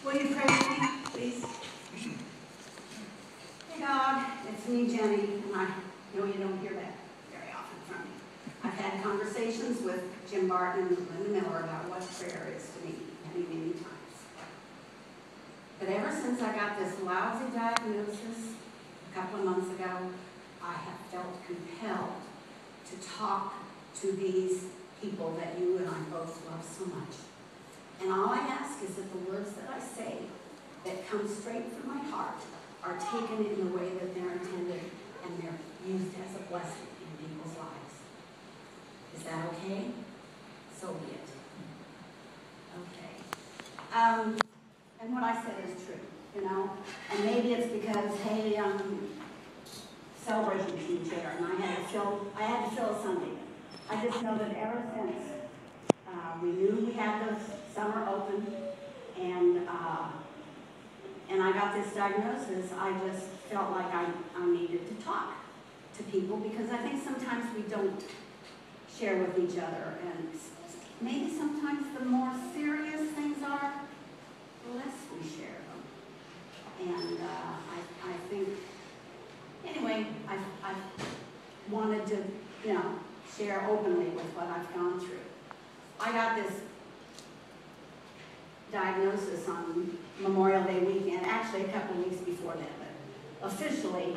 Will you pray with me, please? Hey God, it's me, Jenny, and I know you don't hear that very often from me. I've had conversations with Jim Barton and Linda Miller about what prayer is to me many, many times. But ever since I got this lousy diagnosis a couple of months ago, I have felt compelled to talk to these people that you and I both love so much. And all I ask is that the words that I say that come straight from my heart are taken in the way that they're intended and they're used as a blessing in people's lives. Is that okay? So be it. Okay. And what I said is true, you know. And maybe it's because, hey, celebration team chair, and I had to fill a Sunday. I just know that ever since we knew we had the summer open, and I got this diagnosis, I just felt like I needed to talk to people, because I think sometimes we don't share with each other, and maybe sometimes the more serious things are, the less we share them. And I think, anyway, I wanted to, you know, share openly with what I've gone through. I got this diagnosis on Memorial Day weekend, actually a couple of weeks before that, but officially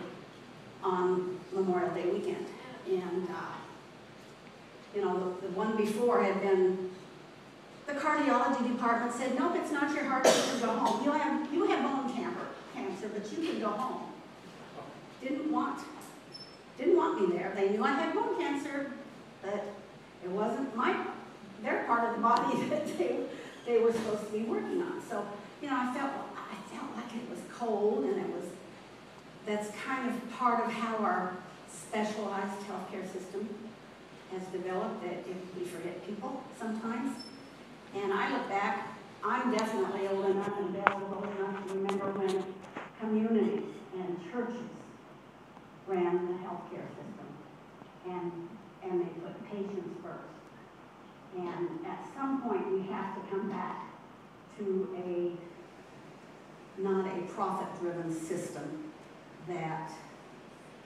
on Memorial Day weekend. And, you know, the one before had been, the cardiology department said, nope, it's not your heart, you can go home. You have bone cancer, but you can go home. Didn't want me there. They knew I had bone cancer, but it wasn't their part of the body that they were supposed to be working on. So, you know, I felt like it was cold, and that's kind of part of how our specialized healthcare system has developed, that we forget people sometimes. And I look back, I'm definitely old enough and Belle was old enough to remember when communities and churches ran the healthcare system, and they put patients first. And at some point we have to come back to not a profit-driven system that,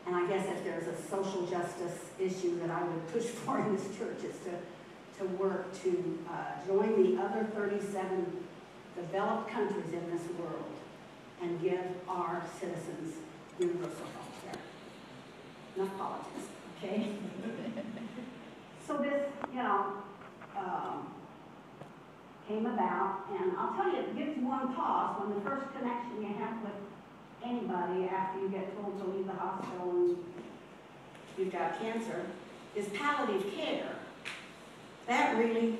and I guess if there's a social justice issue that I would push for in this church, is to work to join the other 37 developed countries in this world and give our citizens universal health care. Enough politics, okay? So this, you know, came about, and I'll tell you, it gives one pause when the first connection you have with anybody after you get told to leave the hospital and you've got cancer is palliative care. That really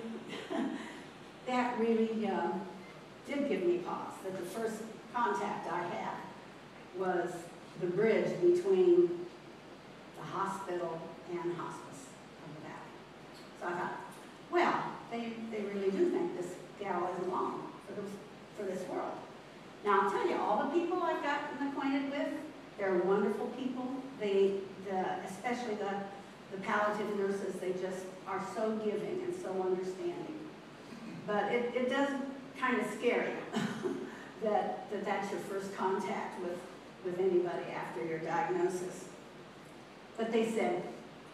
did give me pause. That the first contact I had was the bridge between the hospital and hospice of the valley. So I thought, well, they really do think this gal isn't long for this world. Now I'll tell you, all the people I've gotten acquainted with, they're wonderful people. Especially the palliative nurses, they just are so giving and so understanding. But it does kind of scare you that's your first contact with anybody after your diagnosis. But they said,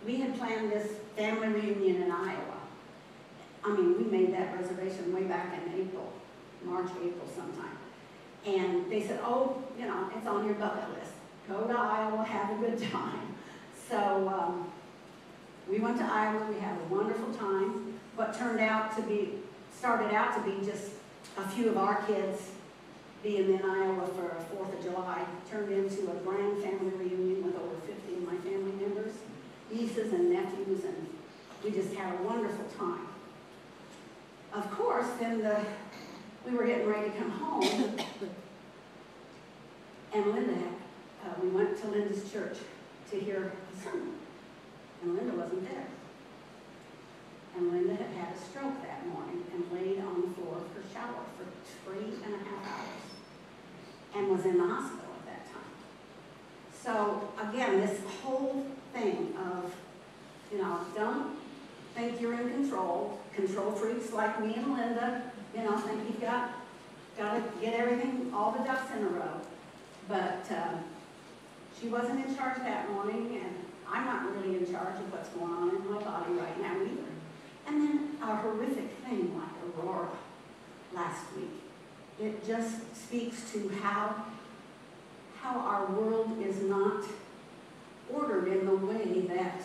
we had planned this family reunion in Iowa. I mean, we made that reservation way back in March, April sometime. And they said, oh, you know, it's on your bucket list. Go to Iowa, have a good time. So we went to Iowa, we had a wonderful time. What started out to be just a few of our kids being in Iowa for 4th of July turned into a grand family reunion with over 50 of my family members, nieces and nephews, and we just had a wonderful time. Of course, then we were getting ready to come home, and we went to Linda's church to hear a sermon, and Linda wasn't there. And Linda had had a stroke that morning and laid on the floor of her shower for 3.5 hours and was in the hospital at that time. So again, this whole thing of, you know, don't think you're in control. Control freaks like me and Linda, you know, think you've got got to get everything, all the ducks in a row. But she wasn't in charge that morning, and I'm not really in charge of what's going on in my body right now either. And then a horrific thing like Aurora last week. It just speaks to how our world is not ordered in the way that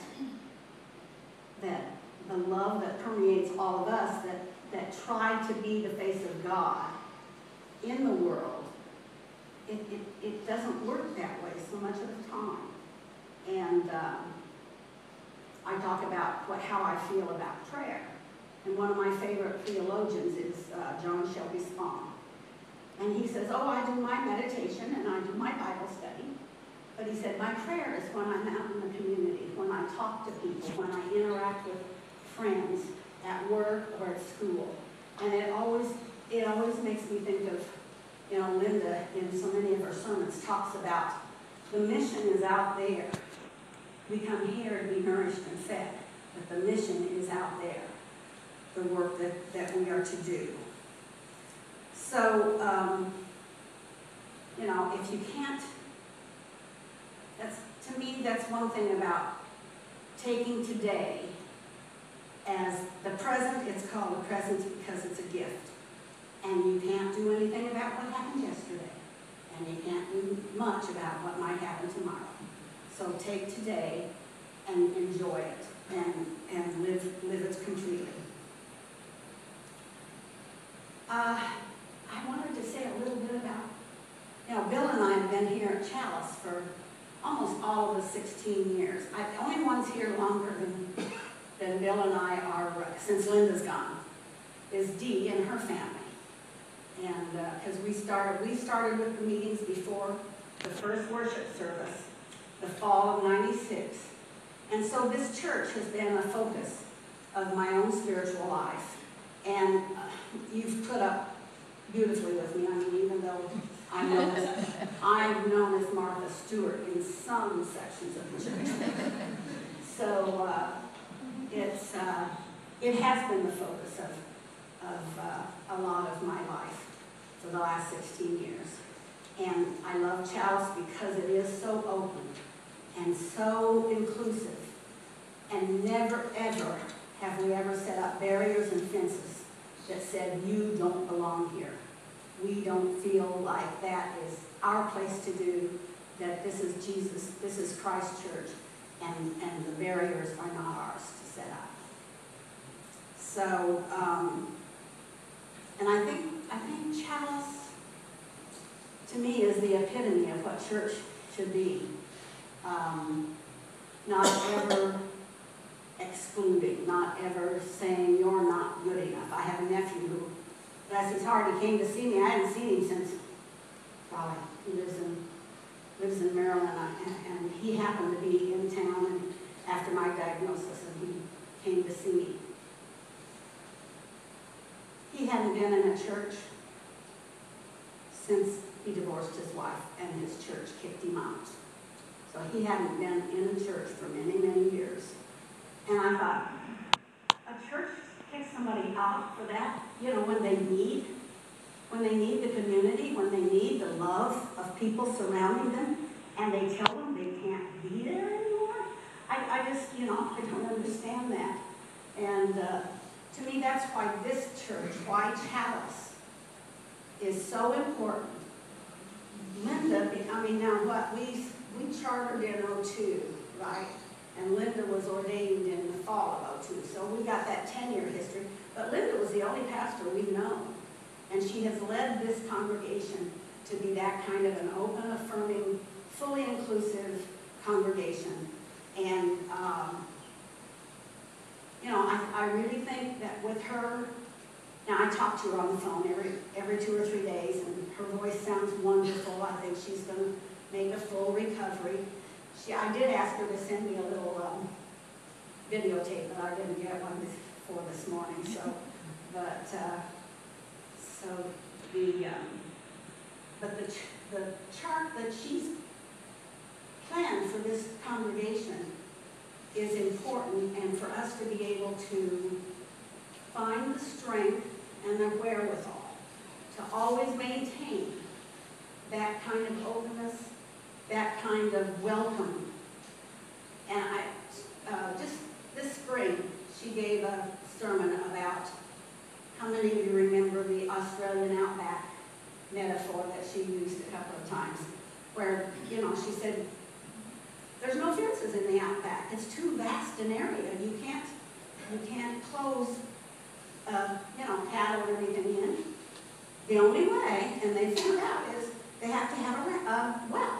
the love that permeates all of us, that try to be the face of God in the world, it doesn't work that way so much of the time. And I talk about how I feel about prayer. And one of my favorite theologians is John Shelby Spong. And he says, oh, I do my meditation and I do my Bible study. But he said, my prayer is when I'm out in the community, when I talk to people, when I interact with friends at work or at school. And it always makes me think of, Linda in so many of her sermons talks about the mission is out there. We come here to be nourished and fed, but the mission is out there, the work that we are to do. So, if you can't, to me, that's one thing about taking today as the present. It's called the present because it's a gift. And you can't do anything about what happened yesterday. And you can't do much about what might happen tomorrow. So take today and enjoy it and live it completely. I wanted to say a little bit about, Bill and I have been here at Chalice for almost all of the 16 years. The only ones here longer than Bill and I are, since Linda's gone, is Dee and her family. And because we started with the meetings before the first worship service, the fall of '96. And so this church has been a focus of my own spiritual life. And you've put up beautifully with me. I mean, even though I'm known as Martha Stewart in some sections of the church. So it has been the focus of a lot of my life for the last 16 years. And I love Chalice because it is so open and so inclusive. And never, ever have we ever set up barriers and fences that said, you don't belong here. We don't feel like that is our place to do, that this is Jesus, this is Christ's church, and the barriers are not ours to set up. So, and I think Chalice, to me, is the epitome of what church should be. Not ever excluding, not ever saying you're not good enough. I have a nephew who, bless his heart, he came to see me. I hadn't seen him since probably he lives in Maryland, and he happened to be in town and after my diagnosis, and he came to see me. He hadn't been in a church since he divorced his wife, and his church kicked him out. So he hadn't been in a church for many, many years. And I thought, a church kicks somebody out for that, when they need the community, when they need the love of people surrounding them, and they tell them they can't be there anymore? I just, I don't understand that. And to me, that's why this church, why Chalice, is so important. Linda, now what, we chartered in '02, right? And Linda was ordained in the fall of '02, so we got that 10-year history. But Linda was the only pastor we've known, and she has led this congregation to be that kind of an open, affirming, fully inclusive congregation. And I really think that with her, now I talk to her on the phone every 2 or 3 days, and her voice sounds wonderful. I think she's going to make a full recovery. I did ask her to send me a little videotape, but I didn't get one for this morning. So, but the chart that she's planned for this congregation is important, and for us to be able to find the strength and the wherewithal to always maintain that kind of openness, that kind of welcome. And just this spring, she gave a sermon about, how many of you remember the Australian outback metaphor that she used a couple of times, where, she said, there's no fences in the outback. It's too vast an area. You can't close, cattle or anything in. The only way, and they found out, is they have to have a well.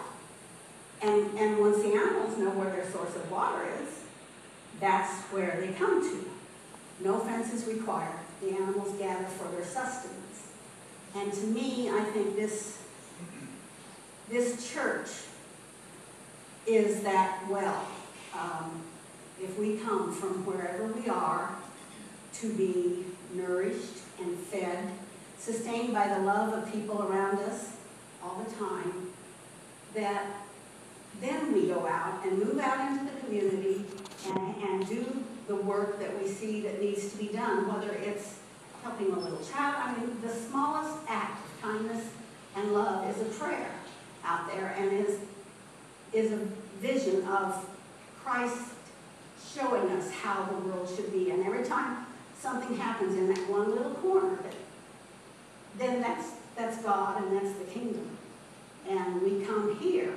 And once the animals know where their source of water is, that's where they come to. No fences required. The animals gather for their sustenance. And to me, I think this church is that well. If we come from wherever we are to be nourished and fed, sustained by the love of people around us all the time, that then we go out and move out into the community and do the work that we see that needs to be done, whether it's helping a little child. I mean, the smallest act of kindness and love is a prayer out there, and is a vision of Christ showing us how the world should be. And every time something happens in that one little corner, then that's God and that's the kingdom. And we come here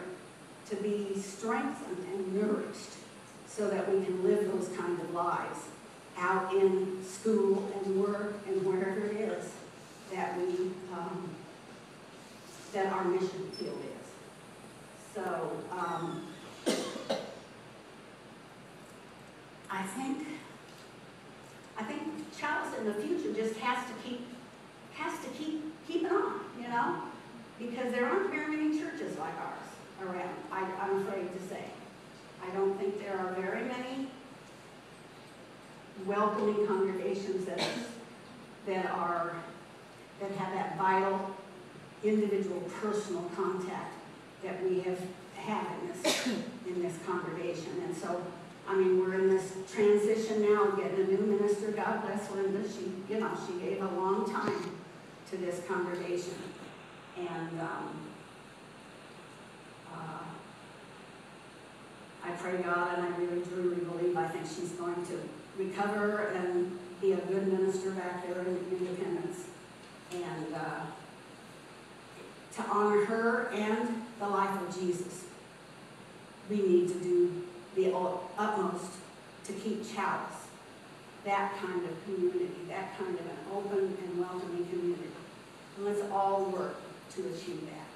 to be strengthened and nourished so that we can live those kind of lives out in school and work and wherever it is that that our mission field is. So I think Chalice in the future just has to keep it on, because there aren't very many churches like ours around. I'm afraid to say. I don't think there are very many welcoming congregations that have that vital, individual, personal contact that we have had in this congregation. And so, we're in this transition now, getting a new minister. God bless Linda. She gave a long time to this congregation, and I pray God, and I really truly believe, I think she's going to recover and be a good minister back there in Independence. And to honor her and the life of Jesus, we need to do the utmost to keep Chalice that kind of community, that kind of an open and welcoming community. And let's all work to achieve that.